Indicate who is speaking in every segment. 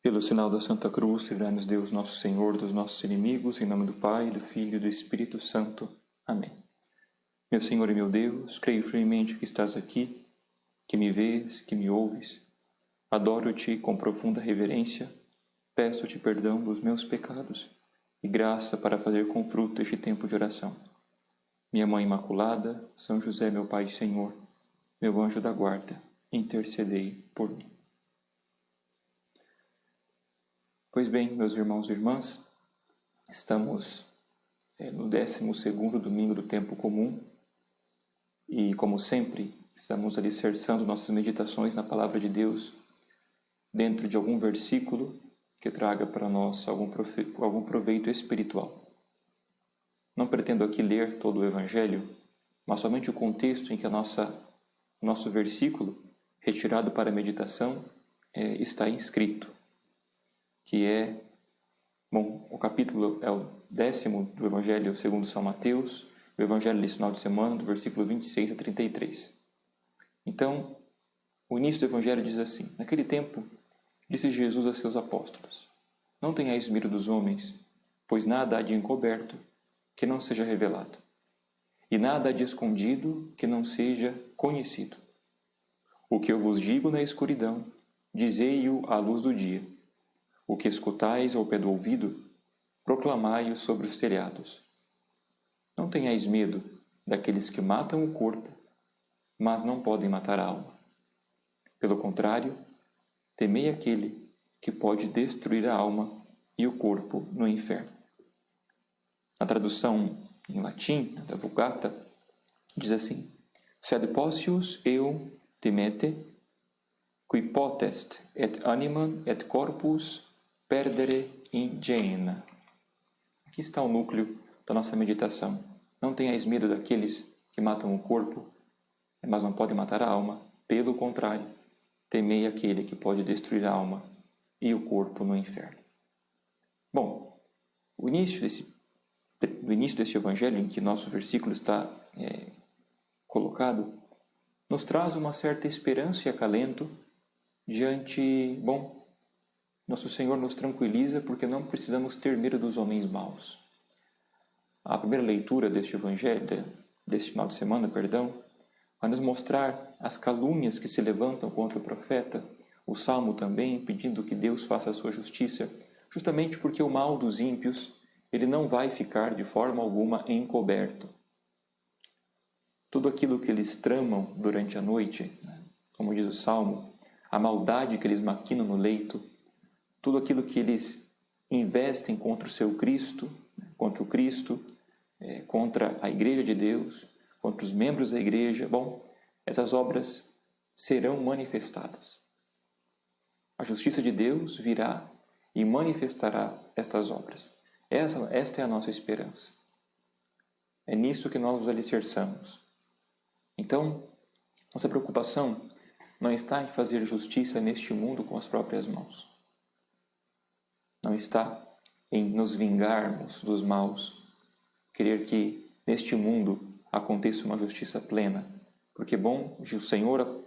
Speaker 1: Pelo sinal da Santa Cruz, livrai-nos Deus, nosso Senhor, dos nossos inimigos, em nome do Pai, do Filho e do Espírito Santo. Amém. Meu Senhor e meu Deus, creio firmemente que estás aqui, que me vês, que me ouves. Adoro-te com profunda reverência, peço-te perdão dos meus pecados e graça para fazer com fruto este tempo de oração. Minha Mãe Imaculada, São José, meu Pai e Senhor, meu anjo da guarda, intercedei por mim. Pois bem, meus irmãos e irmãs, estamos no 12º domingo do tempo comum e, como sempre, estamos alicerçando nossas meditações na Palavra de Deus dentro de algum versículo que traga para nós algum proveito espiritual. Não pretendo aqui ler todo o Evangelho, mas somente o contexto em que nosso versículo, retirado para a meditação, está inscrito. Que é, o capítulo é o 10º do Evangelho segundo São Mateus, o Evangelho desse final de semana, do versículo 26 a 33. Então, o início do Evangelho diz assim: Naquele tempo, disse Jesus a seus apóstolos: Não tenhais medo dos homens, pois nada há de encoberto que não seja revelado, e nada há de escondido que não seja conhecido. O que eu vos digo na escuridão, dizei-o à luz do dia. O que escutais ao pé do ouvido, proclamai-o sobre os telhados. Não tenhais medo daqueles que matam o corpo, mas não podem matar a alma. Pelo contrário, temei aquele que pode destruir a alma e o corpo no inferno. Na tradução em latim, da Vulgata, diz assim: Sed possius eum temete, qui potest et animam et corpus perdere in gehenna. Aqui está o núcleo da nossa meditação. Não tenhais medo daqueles que matam o corpo, mas não podem matar a alma. Pelo contrário, temei aquele que pode destruir a alma e o corpo no inferno. Bom, o início deste Evangelho, em que nosso versículo está colocado, nos traz uma certa esperança e acalento diante, nosso Senhor nos tranquiliza porque não precisamos ter medo dos homens maus. A primeira leitura deste Evangelho, deste final de semana, vai nos mostrar as calúnias que se levantam contra o profeta, o Salmo também pedindo que Deus faça a sua justiça, justamente porque o mal dos ímpios ele não vai ficar de forma alguma encoberto. Tudo aquilo que eles tramam durante a noite, como diz o Salmo, a maldade que eles maquinam no leito, tudo aquilo que eles investem contra o seu Cristo, contra o Cristo, contra a Igreja de Deus, contra os membros da Igreja, essas obras serão manifestadas. A justiça de Deus virá e manifestará estas obras. Esta é a nossa esperança. É nisso que nós nos alicerçamos. Então, nossa preocupação não está em fazer justiça neste mundo com as próprias mãos. Não está em nos vingarmos dos maus, querer que neste mundo aconteça uma justiça plena, porque o Senhor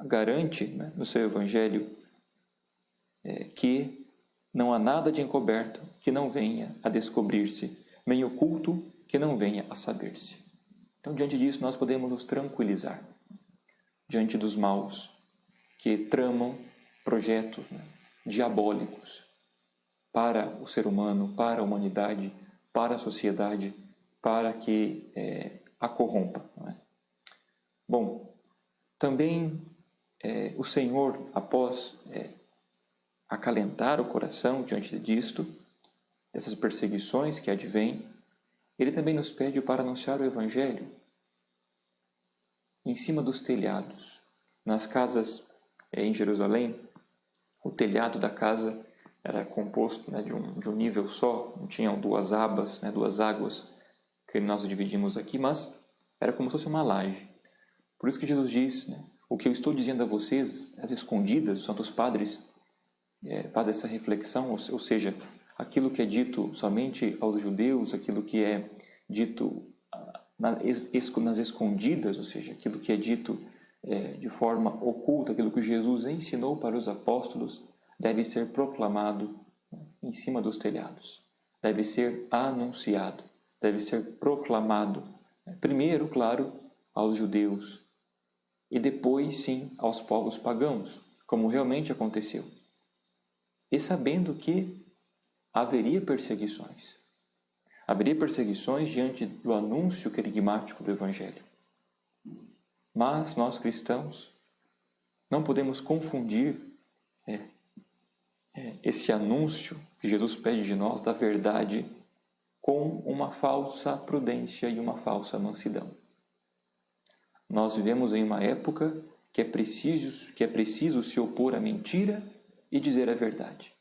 Speaker 1: garante no seu Evangelho que não há nada de encoberto que não venha a descobrir-se, nem oculto que não venha a saber-se. Então, diante disso, nós podemos nos tranquilizar, diante dos maus que tramam projetos diabólicos para o ser humano, para a humanidade, para a sociedade, para que a corrompa. Também o Senhor, após acalentar o coração diante disto, dessas perseguições que advêm, Ele também nos pede para anunciar o Evangelho em cima dos telhados. Nas casas em Jerusalém, o telhado da casa era composto de um nível só, não tinham duas abas, duas águas que nós dividimos aqui, mas era como se fosse uma laje. Por isso que Jesus diz, o que eu estou dizendo a vocês, as escondidas, os santos padres fazem essa reflexão, ou seja, aquilo que é dito somente aos judeus, aquilo que é dito nas escondidas, ou seja, aquilo que é dito de forma oculta, aquilo que Jesus ensinou para os apóstolos, deve ser proclamado em cima dos telhados, deve ser anunciado, deve ser proclamado, primeiro, claro, aos judeus e depois, sim, aos povos pagãos, como realmente aconteceu. E sabendo que haveria perseguições. Haveria perseguições diante do anúncio querigmático do Evangelho. Mas nós cristãos não podemos confundir esse anúncio que Jesus pede de nós da verdade com uma falsa prudência e uma falsa mansidão. Nós vivemos em uma época que é preciso se opor à mentira e dizer a verdade.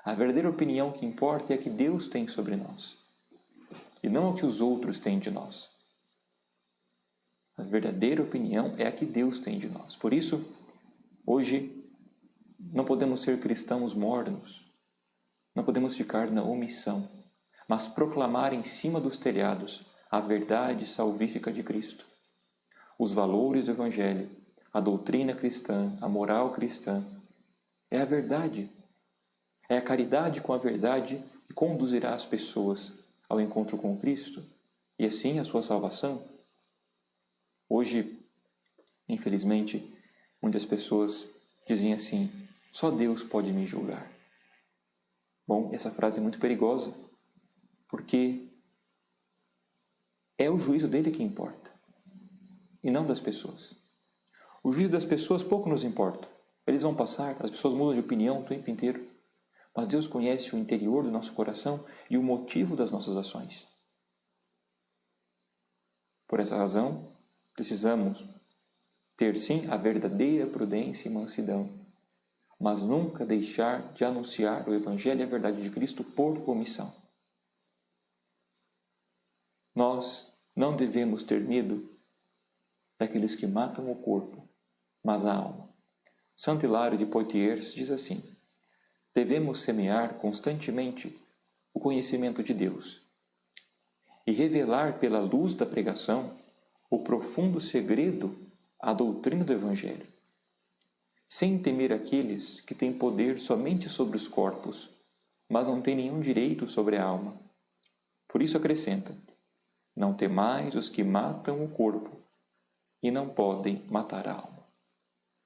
Speaker 1: A verdadeira opinião que importa é a que Deus tem sobre nós, e não a que os outros têm de nós. A verdadeira opinião é a que Deus tem de nós. Por isso, hoje, não podemos ser cristãos mornos, não podemos ficar na omissão, mas proclamar em cima dos telhados a verdade salvífica de Cristo, os valores do Evangelho, a doutrina cristã, a moral cristã. É a verdade, é a caridade com a verdade que conduzirá as pessoas ao encontro com Cristo e assim a sua salvação. Hoje, infelizmente, muitas pessoas dizem assim: só Deus pode me julgar. Bom, essa frase é muito perigosa, porque é o juízo dele que importa, e não das pessoas. O juízo das pessoas pouco nos importa. Eles vão passar, as pessoas mudam de opinião o tempo inteiro, mas Deus conhece o interior do nosso coração e o motivo das nossas ações. Por essa razão, precisamos ter sim a verdadeira prudência e mansidão, mas nunca deixar de anunciar o Evangelho e a verdade de Cristo por omissão. Nós não devemos ter medo daqueles que matam o corpo, mas a alma. Santo Hilário de Poitiers diz assim: devemos semear constantemente o conhecimento de Deus e revelar pela luz da pregação o profundo segredo, a doutrina do Evangelho, sem temer aqueles que têm poder somente sobre os corpos, mas não têm nenhum direito sobre a alma. Por isso acrescenta: não temais os que matam o corpo e não podem matar a alma.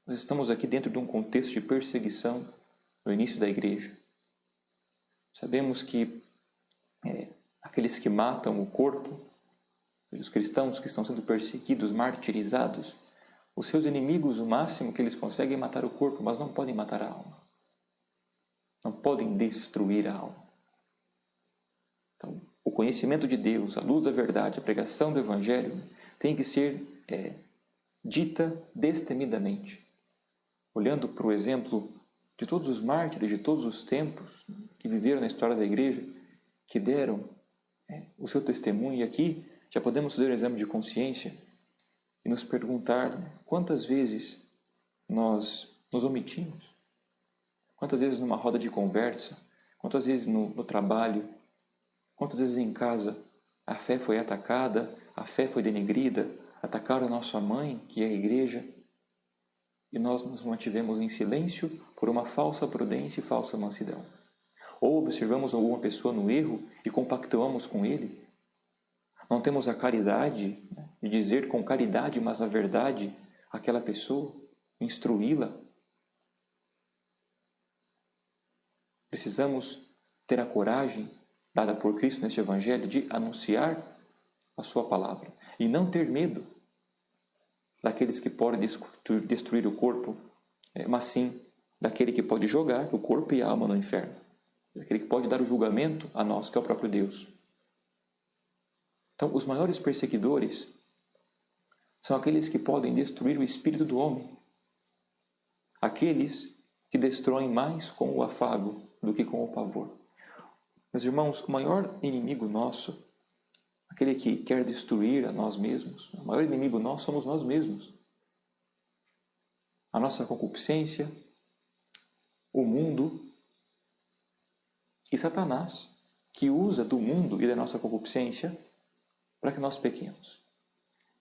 Speaker 1: Nós estamos aqui dentro de um contexto de perseguição no início da Igreja. Sabemos que aqueles que matam o corpo, os cristãos que estão sendo perseguidos, martirizados, os seus inimigos, o máximo que eles conseguem é matar o corpo, mas não podem matar a alma. Não podem destruir a alma. Então, o conhecimento de Deus, a luz da verdade, a pregação do Evangelho tem que ser dita destemidamente. Olhando para o exemplo de todos os mártires de todos os tempos que viveram na história da Igreja, que deram o seu testemunho, e aqui já podemos fazer um exame de consciência e nos perguntar quantas vezes nós nos omitimos, quantas vezes numa roda de conversa, quantas vezes no trabalho, quantas vezes em casa a fé foi atacada, a fé foi denegrida, atacaram a nossa mãe, que é a Igreja, e nós nos mantivemos em silêncio por uma falsa prudência e falsa mansidão. Ou observamos alguma pessoa no erro e compactuamos com ele. Não temos a caridade de dizer com caridade, mas na verdade, àquela pessoa, instruí-la. Precisamos ter a coragem, dada por Cristo neste Evangelho, de anunciar a sua palavra e não ter medo daqueles que podem destruir o corpo, mas sim daquele que pode jogar o corpo e a alma no inferno, daquele que pode dar o julgamento a nós, que é o próprio Deus. Então, os maiores perseguidores são aqueles que podem destruir o espírito do homem, aqueles que destroem mais com o afago do que com o pavor. Meus irmãos, o maior inimigo nosso, aquele que quer destruir a nós mesmos, o maior inimigo nosso somos nós mesmos. A nossa concupiscência, o mundo e Satanás, que usa do mundo e da nossa concupiscência para que nós pequemos.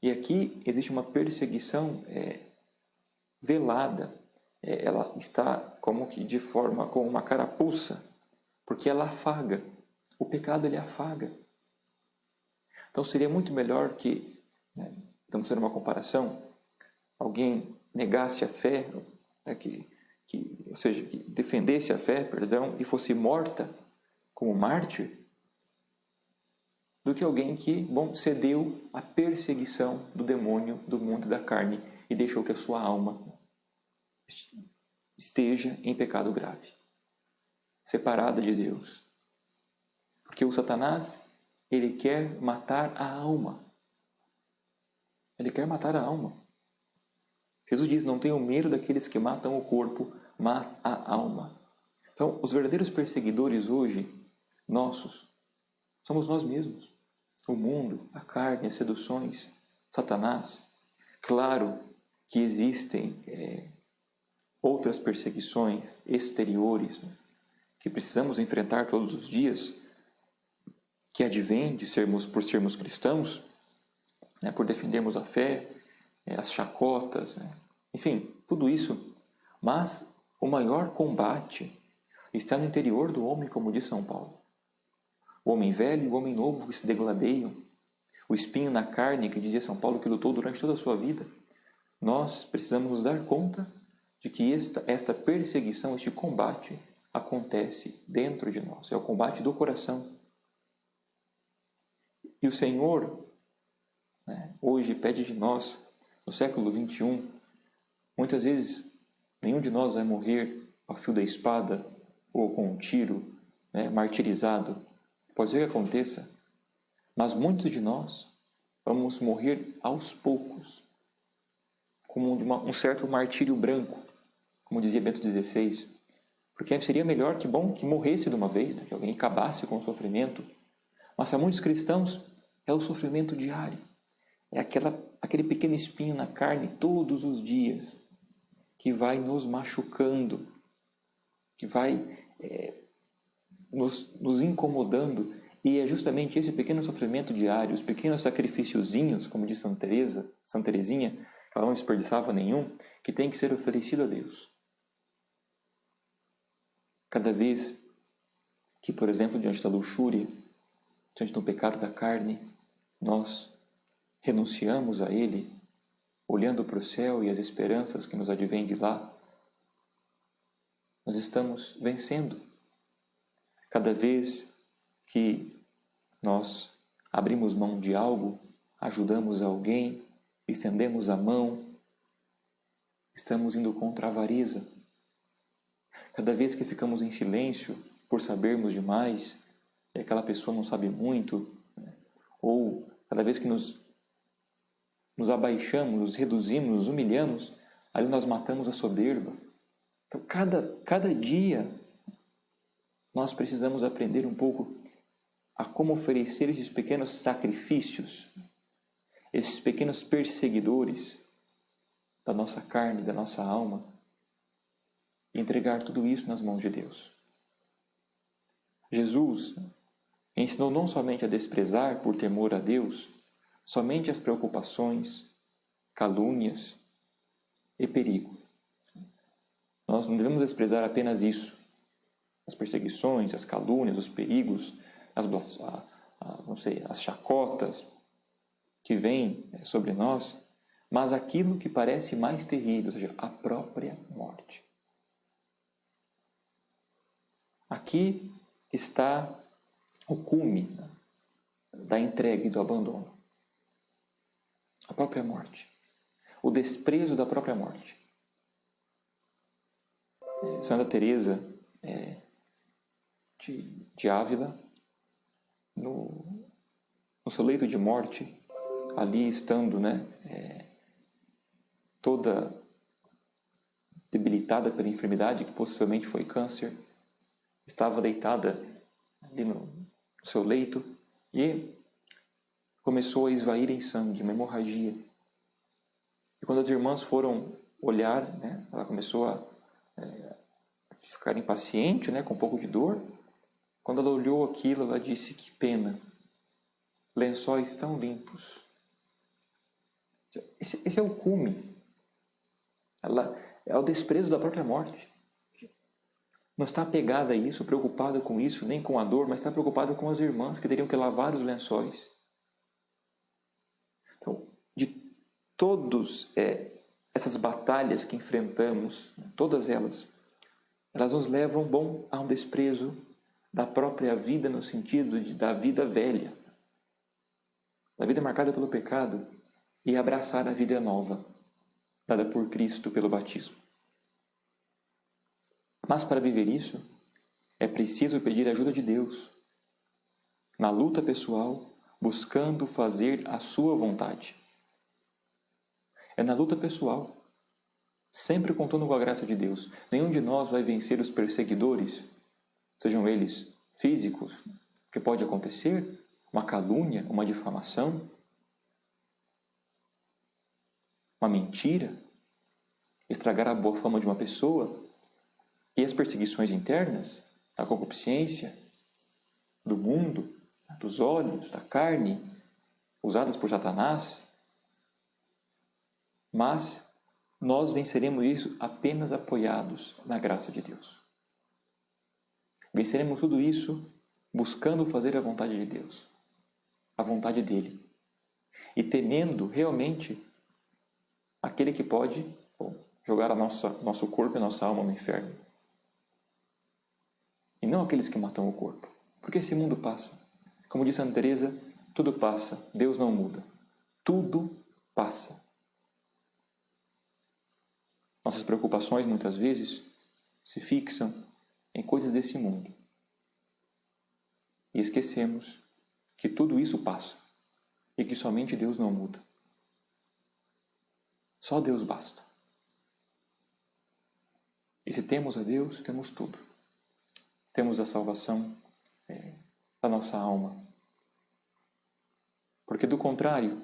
Speaker 1: E aqui existe uma perseguição velada, ela está como que de forma com uma carapuça, porque ela afaga. O pecado ele afaga. Então seria muito melhor que, né, estamos fazendo uma comparação, alguém negasse a fé, né, ou seja, que defendesse a fé, perdão, e fosse morta como mártir, do que alguém que, cedeu à perseguição do demônio, do mundo e da carne e deixou que a sua alma esteja em pecado grave, separada de Deus. Porque o Satanás, ele quer matar a alma. Ele quer matar a alma. Jesus diz, não tenham medo daqueles que matam o corpo, mas a alma. Então, os verdadeiros perseguidores hoje, nossos, somos nós mesmos. O mundo, a carne, as seduções, Satanás. Claro que existem outras perseguições exteriores, né, que precisamos enfrentar todos os dias, que advém por sermos cristãos, né, por defendermos a fé, as chacotas, né, enfim, tudo isso. Mas o maior combate está no interior do homem, como diz São Paulo. O homem velho e o homem novo que se degladeiam, o espinho na carne, que dizia São Paulo, que lutou durante toda a sua vida. Nós precisamos nos dar conta de que esta perseguição, este combate, acontece dentro de nós. É o combate do coração. E o Senhor, né, hoje pede de nós, no século XXI, muitas vezes nenhum de nós vai morrer ao fio da espada ou com um tiro, né, martirizado. Pode ser que aconteça, mas muitos de nós vamos morrer aos poucos, como um certo martírio branco, como dizia Bento XVI, porque seria melhor que morresse de uma vez, né, que alguém acabasse com o sofrimento. Mas para muitos cristãos é o sofrimento diário, é aquele pequeno espinho na carne todos os dias, que vai nos machucando, que vai nos incomodando. E é justamente esse pequeno sofrimento diário, os pequenos sacrificiozinhos, como diz Santa Teresinha, que ela não desperdiçava nenhum, que tem que ser oferecido a Deus. Cada vez que, por exemplo, diante da luxúria, diante do pecado da carne, nós renunciamos a ele, olhando para o céu e as esperanças que nos advêm de lá, nós estamos vencendo. Cada vez que nós abrimos mão de algo, ajudamos alguém, estendemos a mão, estamos indo contra a avareza. Cada vez que ficamos em silêncio por sabermos demais, e aquela pessoa não sabe muito, né? Ou cada vez que nos abaixamos, nos reduzimos, nos humilhamos, ali nós matamos a soberba. Então, cada dia nós precisamos aprender um pouco a como oferecer esses pequenos sacrifícios, esses pequenos perseguidores da nossa carne, da nossa alma, e entregar tudo isso nas mãos de Deus. Jesus ensinou não somente a desprezar por temor a Deus, somente as preocupações, calúnias e perigo. Nós não devemos desprezar apenas isso, as perseguições, as calúnias, os perigos, as chacotas que vêm sobre nós, mas aquilo que parece mais terrível, ou seja, a própria morte. Aqui está o cume da entrega e do abandono. A própria morte. O desprezo da própria morte. Santa Teresa de Ávila, no seu leito de morte, ali estando, toda debilitada pela enfermidade, que possivelmente foi câncer, estava deitada ali no seu leito e começou a esvair em sangue, uma hemorragia. E quando as irmãs foram olhar, ela começou a ficar impaciente, com um pouco de dor. Quando ela olhou aquilo, ela disse: que pena, lençóis tão limpos. Esse é o cume. ao desprezo da própria morte. Não está apegada a isso, preocupada com isso, nem com a dor, mas está preocupada com as irmãs que teriam que lavar os lençóis. Então, de todas essas batalhas que enfrentamos, todas elas nos levam, a um desprezo da própria vida no sentido da vida velha, da vida marcada pelo pecado, e abraçar a vida nova, dada por Cristo pelo batismo. Mas para viver isso, é preciso pedir a ajuda de Deus, na luta pessoal, buscando fazer a sua vontade. É na luta pessoal, sempre contando com a graça de Deus. Nenhum de nós vai vencer os perseguidores, sejam eles físicos, que pode acontecer, uma calúnia, uma difamação, uma mentira, estragar a boa fama de uma pessoa, e as perseguições internas, a concupiscência do mundo, dos olhos, da carne, usadas por Satanás. Mas nós venceremos isso apenas apoiados na graça de Deus. Venceremos tudo isso buscando fazer a vontade de Deus, a vontade dele, e temendo realmente aquele que pode jogar nosso corpo e a nossa alma no inferno. E não aqueles que matam o corpo, porque esse mundo passa. Como disse Santa Teresa, tudo passa, Deus não muda. Tudo passa. Nossas preocupações, muitas vezes, se fixam em coisas desse mundo. E esquecemos que tudo isso passa e que somente Deus não muda. Só Deus basta. E se temos a Deus, temos tudo. Temos a salvação da nossa alma. Porque, do contrário,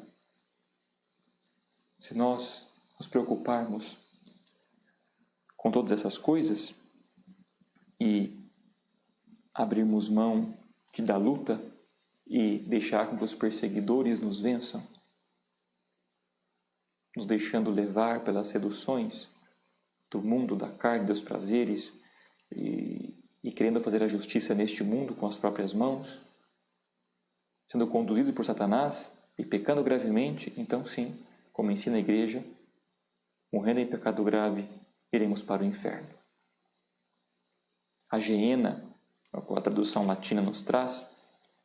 Speaker 1: se nós nos preocuparmos com todas essas coisas e abrirmos mão da luta e deixar com que os perseguidores nos vençam, nos deixando levar pelas seduções do mundo, da carne, dos prazeres e querendo fazer a justiça neste mundo com as próprias mãos, sendo conduzidos por Satanás e pecando gravemente, então sim, como ensina a Igreja, morrendo em pecado grave, iremos para o inferno. A geena, a tradução latina nos traz,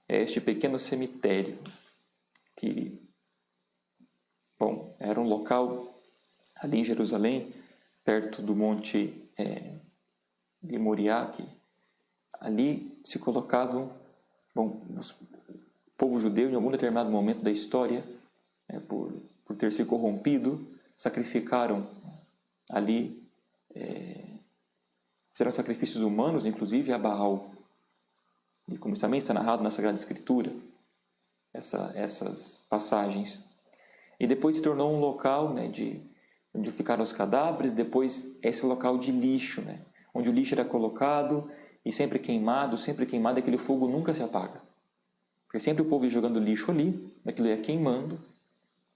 Speaker 1: é este pequeno cemitério que, era um local ali em Jerusalém, perto do monte de Moriá, que ali se colocavam, o povo judeu, em algum determinado momento da história, por ter se corrompido, sacrificaram ali, fizeram sacrifícios humanos, inclusive a Baal. E como também está narrado na Sagrada Escritura, essas passagens. E depois se tornou um local onde ficaram os cadáveres, depois esse local de lixo, onde o lixo era colocado e sempre queimado, aquele fogo nunca se apaga. Porque sempre o povo ia jogando lixo ali, aquilo ia queimando,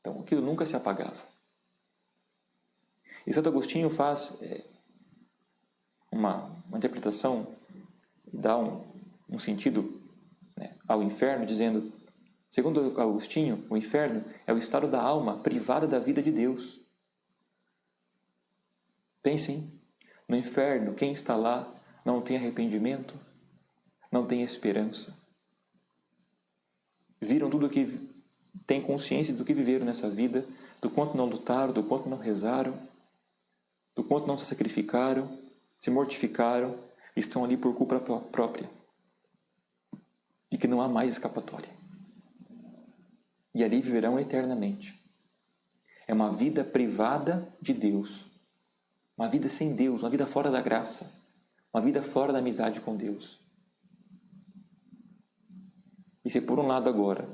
Speaker 1: então aquilo nunca se apagava. E Santo Agostinho faz uma interpretação, dá um sentido ao inferno, dizendo, segundo Agostinho, o inferno é o estado da alma privada da vida de Deus. Pensem, no inferno, quem está lá não tem arrependimento, não tem esperança. Viram tudo que têm consciência do que viveram nessa vida, do quanto não lutaram, do quanto não rezaram, do quanto não se sacrificaram, se mortificaram, estão ali por culpa própria. E que não há mais escapatória. E ali viverão eternamente. É uma vida privada de Deus. Uma vida sem Deus, uma vida fora da graça. Uma vida fora da amizade com Deus. E se por um lado agora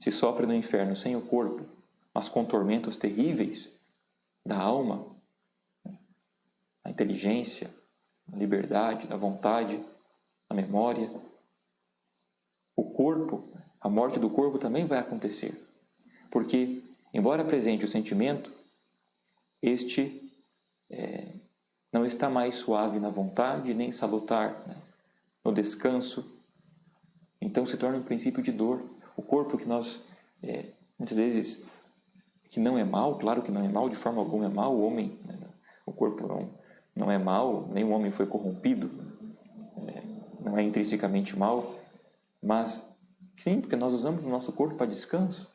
Speaker 1: se sofre no inferno sem o corpo, mas com tormentos terríveis da alma, a inteligência, a liberdade, a vontade, a memória, o corpo, a morte do corpo também vai acontecer. Porque, embora presente o sentimento, este não está mais suave na vontade, nem salutar, né, no descanso. Então se torna um princípio de dor. O corpo que nós, muitas vezes, que não é mal, claro que não é mal, de forma alguma é mal, o homem, né, o corpo não é mal, nem o homem foi corrompido, não é intrinsecamente mal, mas sim, porque nós usamos o nosso corpo para descanso,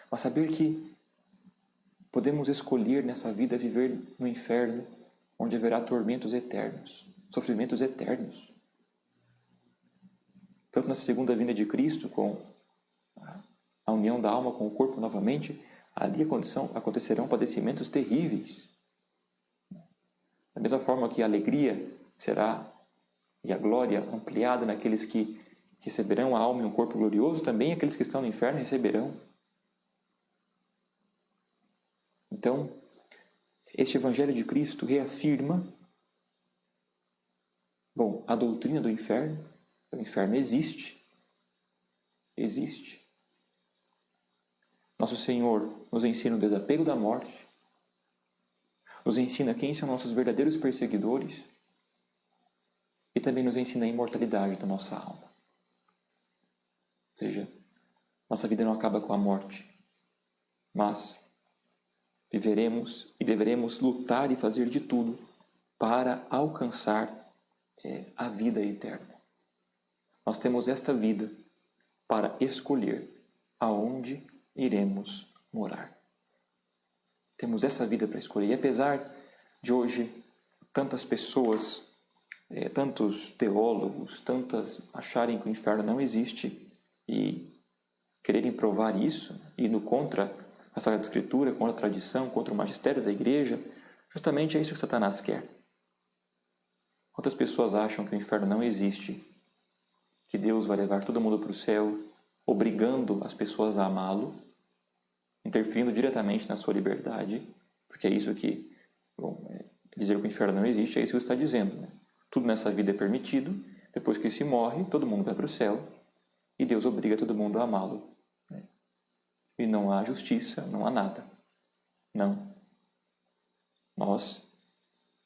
Speaker 1: mas saber que podemos escolher nessa vida viver no inferno, onde haverá tormentos eternos, sofrimentos eternos. Tanto na segunda vinda de Cristo, com a união da alma com o corpo novamente, ali acontecerão padecimentos terríveis. Da mesma forma que a alegria será e a glória ampliada naqueles que receberão a alma em um corpo glorioso, também aqueles que estão no inferno receberão. Então, este Evangelho de Cristo reafirma, a doutrina do inferno. O inferno existe. Existe. Nosso Senhor nos ensina o desapego da morte, nos ensina quem são nossos verdadeiros perseguidores e também nos ensina a imortalidade da nossa alma. Ou seja, nossa vida não acaba com a morte, mas viveremos e deveremos lutar e fazer de tudo para alcançar a vida eterna. Nós temos esta vida para escolher aonde iremos morar. Temos essa vida para escolher. E apesar de hoje tantas pessoas, tantos teólogos, tantas acharem que o inferno não existe e quererem provar isso, indo contra a Sagrada Escritura, contra a tradição, contra o magistério da igreja, justamente é isso que Satanás quer. Quantas pessoas acham que o inferno não existe, que Deus vai levar todo mundo para o céu, obrigando as pessoas a amá-lo, interferindo diretamente na sua liberdade, porque é isso que, dizer que o inferno não existe, é isso que você está dizendo, né? Tudo nessa vida é permitido, depois que se morre, todo mundo vai para o céu, e Deus obriga todo mundo a amá-lo. Né? E não há justiça, não há nada. Não. Nós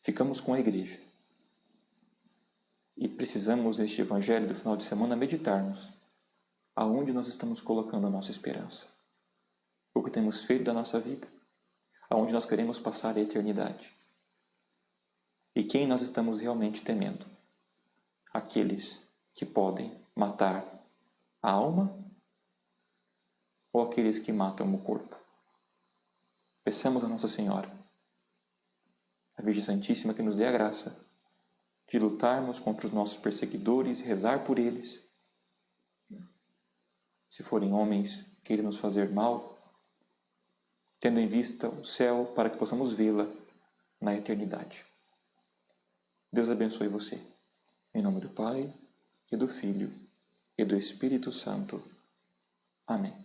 Speaker 1: ficamos com a igreja. E precisamos, neste Evangelho do final de semana, meditarmos aonde nós estamos colocando a nossa esperança. O que temos feito da nossa vida. Aonde nós queremos passar a eternidade. E quem nós estamos realmente temendo. Aqueles que podem matar a alma ou aqueles que matam o corpo. Peçamos a Nossa Senhora, a Virgem Santíssima, que nos dê a graça de lutarmos contra os nossos perseguidores, rezar por eles. Se forem homens que queiram nos fazer mal, tendo em vista o céu para que possamos vê-la na eternidade. Deus abençoe você. Em nome do Pai, e do Filho, e do Espírito Santo. Amém.